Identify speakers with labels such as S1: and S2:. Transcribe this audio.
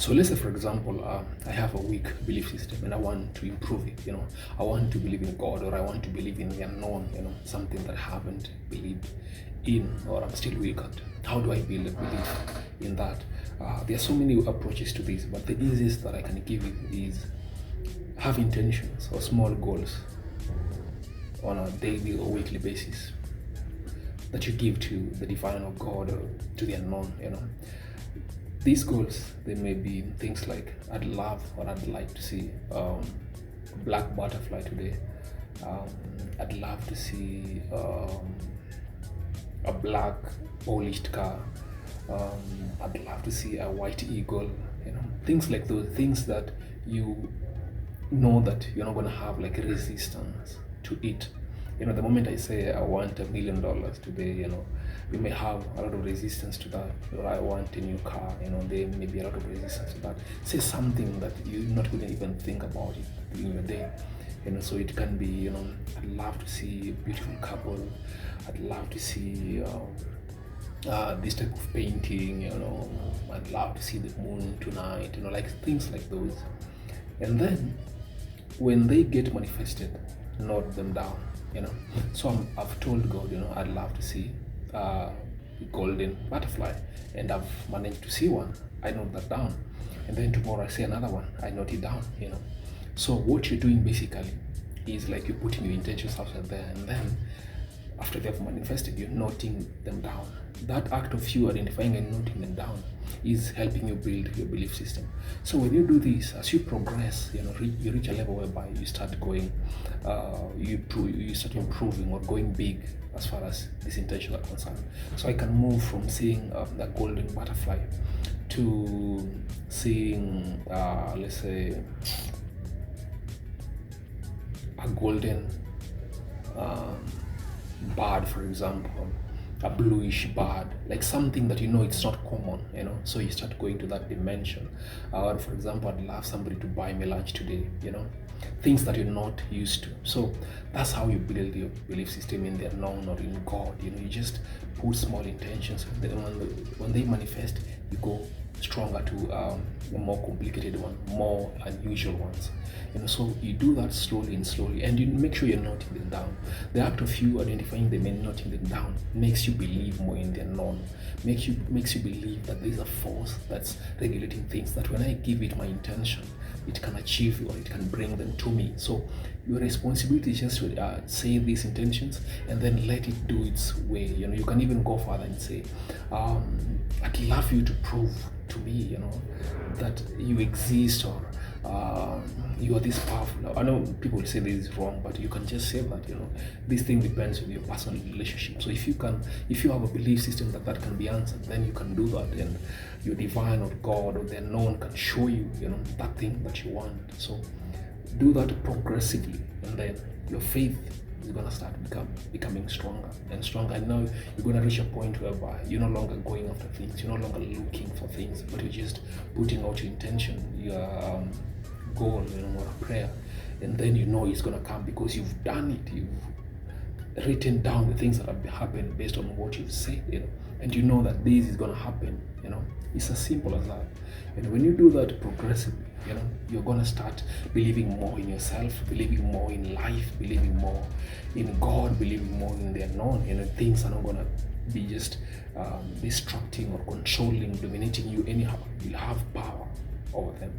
S1: So let's say, for example, I have a weak belief system and I want to improve it. I want to believe in God, or I want to believe in the unknown. Something that I haven't believed in, or I'm still weak at. How do I build a belief in that? There are so many approaches to this, but the easiest that I can give you is have intentions or small goals on a daily or weekly basis that you give to the divine or God or to the unknown. These goals, they may be things like I'd love or I'd like to see a black butterfly today. I'd love to see a black polished car. I'd love to see a white eagle. Things like those, things that you know that you're not going to have like resistance to it. The moment I say I want $1 million today, you may have a lot of resistance to that. Or I want a new car, there may be a lot of resistance to that. Say something that you're not going to even think about it in your day. So it can be, I'd love to see a beautiful couple. I'd love to see this type of painting, I'd love to see the moon tonight, like things like those. And then when they get manifested, note them down. So I've told God, I'd love to see a golden butterfly, and I've managed to see one. I note that down, and then tomorrow I see another one. I note it down. So what you're doing basically is like you're putting your intentions out there, and then after they've manifested, you're noting them down. That act of you identifying and noting them down is helping you build your belief system. So when you do this, as you progress, you reach a level whereby you start going, you start improving or going big as far as this intention are concerned. So I can move from seeing the golden butterfly to seeing, let's say, a golden bird, for example, a bluish bird, like something that it's not common, so you start going to that dimension. Or for example, I'd love somebody to buy me lunch today, things that you're not used to. So that's how you build your belief system in the unknown or in God. You just put small intentions, and then when they manifest, you go stronger to a more complicated one, more unusual ones. So you do that slowly, and you make sure you're noting them down. The act of you identifying them and noting them down makes you believe more in the unknown, makes you believe that there's a force that's regulating things, that when I give it my intention, it can achieve or it can bring them to me. So your responsibility is just to say these intentions and then let it do its way. You can even go further and say, I'd love you to prove to me, that you exist, or you are this powerful. I know people will say this is wrong, but you can just say that, this thing depends on your personal relationship. So if you have a belief system that can be answered, then you can do that, and your divine or God or the unknown can show you, that thing that you want. So do that progressively, and then your faith is going to start becoming stronger and stronger. And now you're going to reach a point whereby you're no longer going after things, you're no longer looking for things, but you're just putting out your intention, your goal, or a prayer, and then it's going to come because you've done it. You've written down the things that have happened based on what you've said, and that this is going to happen. It's as simple as that. And when you do that progressively, you're going to start believing more in yourself, believing more in life, believing more in God, believing more in the unknown. Things are not going to be just distracting or controlling, dominating you anyhow. You'll have power over them.